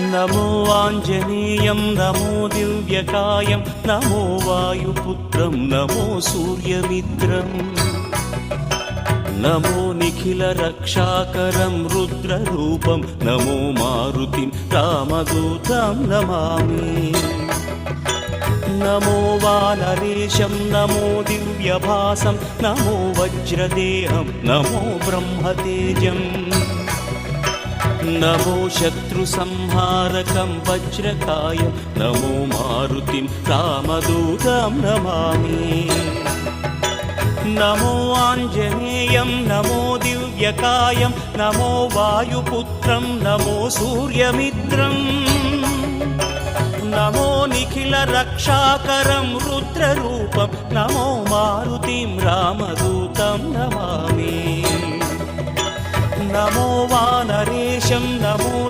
नमो आञ्जनेयं नमो दिव्यकायं नमो वायुपुत्रं नमो सूर्यमित्रम् नमो निखिलरक्षाकरं रुद्ररूपं नमो मारुतिं रामदूतं Namami नमो वानरेशं नमो दिव्यभासं नमो वज्रदेहं नमो ब्रह्मतेजम् नमो शत्रुसंहारकं वज्रकायं नमो मारुतिं रामदूतं Namami नमो आञ्जनेयं नमो दिव्यकायं नमो वायुपुत्रं नमो सूर्यमित्रम् नमो निखिलरक्षाकरं रुद्ररूपं नमो मारुतिं रामदूतं Namami नमो वानरेशं नमो